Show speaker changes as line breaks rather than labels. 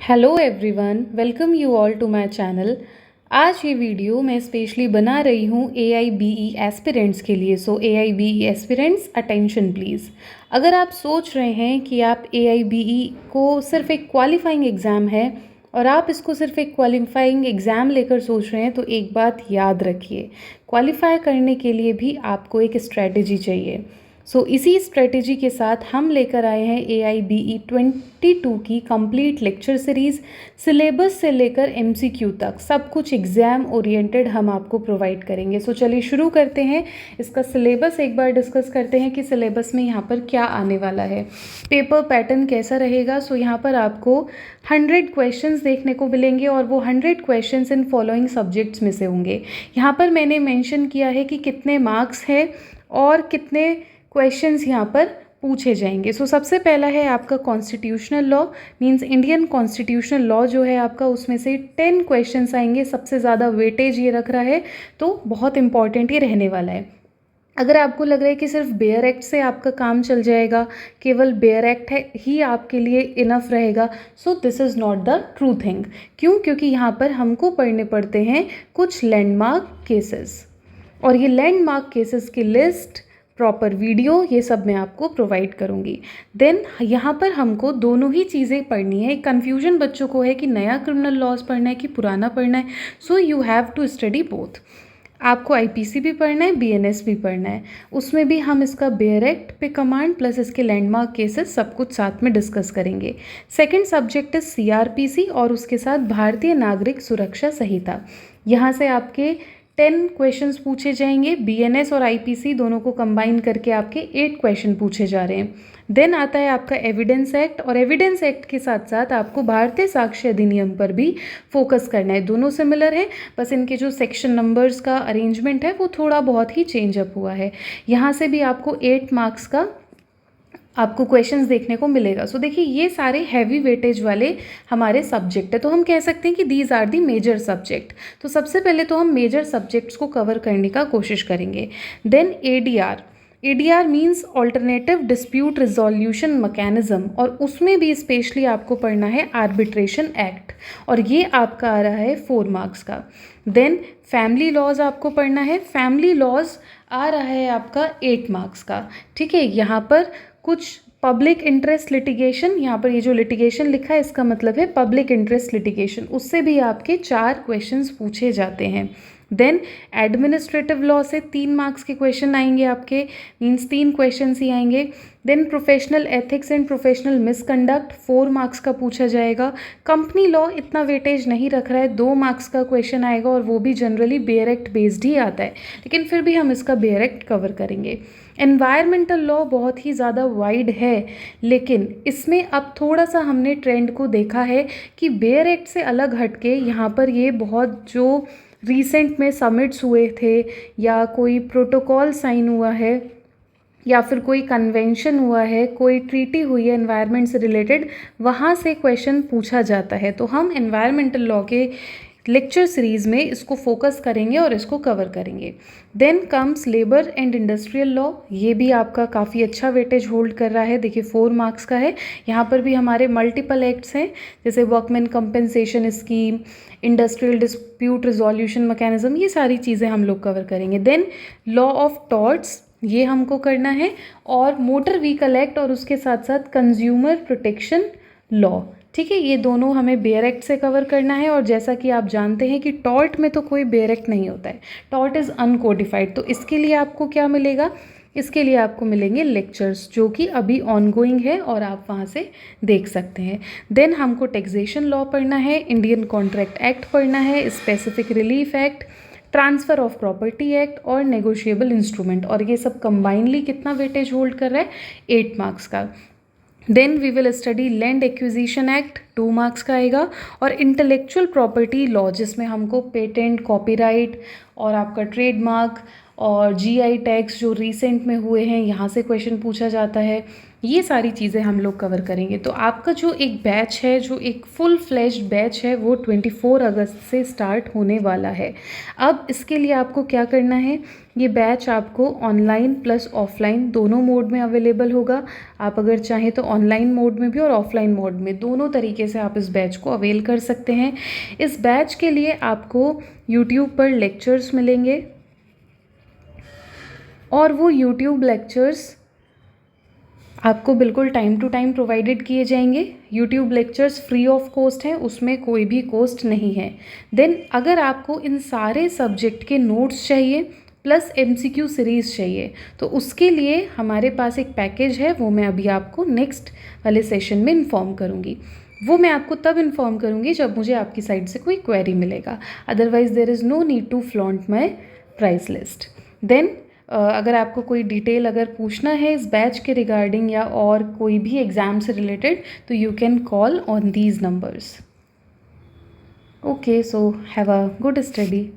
Hello everyone, welcome you all to my channel. आज ये video मैं स्पेशली बना रही हूँ AIBE एस्पिरेंट्स के लिए। सो AIBE एस्पिरेंट्स अटेंशन प्लीज़। अगर आप सोच रहे हैं कि आप AIBE को सिर्फ एक क्वालिफाइंग एग्ज़ाम है और आप इसको सिर्फ एक क्वालिफाइंग एग्ज़ाम लेकर सोच रहे हैं, तो एक बात याद रखिए, क्वालिफाई करने के लिए भी आपको एक स्ट्रैटेजी चाहिए। इसी स्ट्रेटेजी के साथ हम लेकर आए हैं AIBE 22 की कंप्लीट लेक्चर सीरीज़। सिलेबस से लेकर MCQ तक सब कुछ एग्ज़ाम ओरिएंटेड हम आपको प्रोवाइड करेंगे। चलिए शुरू करते हैं। इसका सिलेबस एक बार डिस्कस करते हैं कि सिलेबस में यहाँ पर क्या आने वाला है, पेपर पैटर्न कैसा रहेगा। यहाँ पर आपको 100 क्वेश्चंस देखने को मिलेंगे और वो 100 क्वेश्चंस इन फॉलोइंग सब्जेक्ट्स में से होंगे। यहाँ पर मैंने मेंशन किया है कि कितने मार्क्स है और कितने क्वेश्चंस यहाँ पर पूछे जाएंगे। सबसे पहला है आपका constitutional law, means Indian constitutional law जो है आपका, उसमें से 10 क्वेश्चंस आएंगे। सबसे ज़्यादा वेटेज ये रख रहा है, तो बहुत इंपॉर्टेंट ये रहने वाला है। अगर आपको लग रहा है कि सिर्फ बेयर एक्ट से आपका काम चल जाएगा, केवल बेयर एक्ट है ही आपके लिए इनफ रहेगा, this is not the true thing. क्यों? क्योंकि यहाँ पर हमको पढ़ने पड़ते हैं कुछ लैंडमार्क केसेस, और ये लैंडमार्क केसेस की लिस्ट, प्रॉपर वीडियो, ये सब मैं आपको प्रोवाइड करूँगी। देन यहाँ पर हमको दोनों ही चीज़ें पढ़नी है। कन्फ्यूजन बच्चों को है कि नया क्रिमिनल लॉज पढ़ना है कि पुराना पढ़ना है। You have to study both. आपको IPC भी पढ़ना है, BNS भी पढ़ना है। उसमें भी हम इसका बेयर एक्ट पे कमांड प्लस इसके लैंडमार्क केसेस सब कुछ साथ में डिस्कस करेंगे। सेकंड सब्जेक्ट इज CRPC और उसके साथ भारतीय नागरिक सुरक्षा संहिता। यहाँ से आपके 10 क्वेश्चंस पूछे जाएंगे। BNS और IPC दोनों को कंबाइन करके आपके 8 क्वेश्चन पूछे जा रहे हैं। देन आता है आपका एविडेंस एक्ट, और एविडेंस एक्ट के साथ साथ आपको भारतीय साक्ष्य अधिनियम पर भी फोकस करना है। दोनों सिमिलर है, बस इनके जो सेक्शन नंबर्स का अरेंजमेंट है वो थोड़ा बहुत ही चेंज अप हुआ है। यहाँ से भी आपको 8 मार्क्स का आपको क्वेश्चंस देखने को मिलेगा। देखिए, ये सारे हैवी वेटेज वाले हमारे सब्जेक्ट है, तो हम कह सकते हैं कि these are the major subject. तो सबसे पहले तो हम मेजर सब्जेक्ट्स को कवर करने का कोशिश करेंगे। Then ADR means alternative dispute resolution mechanism, और उसमें भी स्पेशली आपको पढ़ना है आर्बिट्रेशन एक्ट, और ये आपका आ रहा है 4 मार्क्स का। देन फैमिली लॉज आपको पढ़ना है। फैमिली लॉज आ रहा है आपका 8 मार्क्स का। ठीक है, यहाँ पर कुछ पब्लिक इंटरेस्ट लिटिगेशन, यहाँ पर ये जो लिटिगेशन लिखा है इसका मतलब है पब्लिक इंटरेस्ट लिटिगेशन, उससे भी आपके 4 क्वेश्चंस पूछे जाते हैं। देन एडमिनिस्ट्रेटिव लॉ से 3 मार्क्स के क्वेश्चन आएंगे आपके, मीन्स 3 क्वेश्चंस ही आएंगे। Then professional ethics and professional misconduct 4 marks का पूछा जाएगा। कंपनी लॉ इतना वेटेज नहीं रख रहा है, 2 मार्क्स का क्वेश्चन आएगा, और वो भी जनरली बेयर एक्ट बेस्ड ही आता है, लेकिन फिर भी हम इसका बेयर एक्ट कवर करेंगे। एनवायरमेंटल लॉ बहुत ही ज़्यादा वाइड है, लेकिन इसमें अब थोड़ा सा हमने ट्रेंड को देखा है कि बेयर एक्ट से अलग हटके यहाँ पर ये बहुत जो रिसेंट में समिट्स हुए थे, या कोई प्रोटोकॉल साइन हुआ है, या फिर कोई कन्वेंशन हुआ है, कोई ट्रीटी हुई है एनवायरनमेंट से रिलेटेड, वहाँ से क्वेश्चन पूछा जाता है। तो हम एनवायरमेंटल लॉ के लेक्चर सीरीज़ में इसको फोकस करेंगे और इसको कवर करेंगे। Then comes labour and industrial law, ये भी आपका काफ़ी अच्छा वेटेज होल्ड कर रहा है। देखिए 4 मार्क्स का है। यहाँ पर भी हमारे मल्टीपल एक्ट्स हैं, जैसे workman compensation scheme, industrial dispute resolution mechanism, ये सारी चीज़ें हम लोग कवर करेंगे। देन लॉ ऑफ टॉर्ट्स, ये हमको करना है, और मोटर व्हीकल एक्ट, और उसके साथ साथ कंज्यूमर प्रोटेक्शन लॉ। ठीक है, ये दोनों हमें बेयर एक्ट से कवर करना है। और जैसा कि आप जानते हैं कि टॉर्ट में तो कोई बेयर एक्ट नहीं होता है, टॉर्ट इज़ अनकोडिफाइड। तो इसके लिए आपको क्या मिलेगा? इसके लिए आपको मिलेंगे लेक्चर्स, जो कि अभी ऑनगोइंग है और आप वहाँ से देख सकते हैं। देन हमको टैक्सेशन लॉ पढ़ना है, इंडियन कॉन्ट्रैक्ट एक्ट पढ़ना है, specific relief act, transfer of property act और नेगोशिएबल इंस्ट्रूमेंट, और ये सब कंबाइनली कितना वेटेज होल्ड कर रहा है? 8 मार्क्स का। Then we will study land acquisition act, 2 marks का आएगा, और इंटेलेक्चुअल प्रॉपर्टी लॉ, जिसमें हमको पेटेंट, कॉपीराइट और आपका ट्रेडमार्क और GI टैक्स जो रिसेंट में हुए हैं, यहाँ से क्वेश्चन पूछा जाता है। ये सारी चीज़ें हम लोग कवर करेंगे। तो आपका जो एक बैच है, जो एक फुल फ्लेज्ड बैच है, वो 24 अगस्त से स्टार्ट होने वाला है। अब इसके लिए आपको क्या करना है, ये बैच आपको ऑनलाइन प्लस ऑफलाइन दोनों मोड में अवेलेबल होगा। आप अगर चाहें तो ऑनलाइन मोड में भी और ऑफलाइन मोड में, दोनों तरीके से आप इस बैच को अवेल कर सकते हैं। इस बैच के लिए आपको यूट्यूब पर लेक्चर्स मिलेंगे और वो यूट्यूब लेक्चर्स आपको बिल्कुल टाइम टू टाइम प्रोवाइडेड किए जाएंगे। YouTube lectures free of cost हैं, उसमें कोई भी कॉस्ट नहीं है। देन अगर आपको इन सारे सब्जेक्ट के नोट्स चाहिए प्लस MCQ सीरीज़ चाहिए, तो उसके लिए हमारे पास एक पैकेज है, वो मैं अभी आपको नेक्स्ट वाले सेशन में इन्फॉर्म करूँगी। वो मैं आपको तब इन्फॉर्म करूँगी जब मुझे आपकी साइड से कोई क्वेरी मिलेगा। Otherwise there is no need to flaunt my price list. Then अगर आपको कोई डिटेल अगर पूछना है इस बैच के रिगार्डिंग या और कोई भी एग्ज़ाम से रिलेटेड, तो you can call on these numbers. Okay, so have a good study.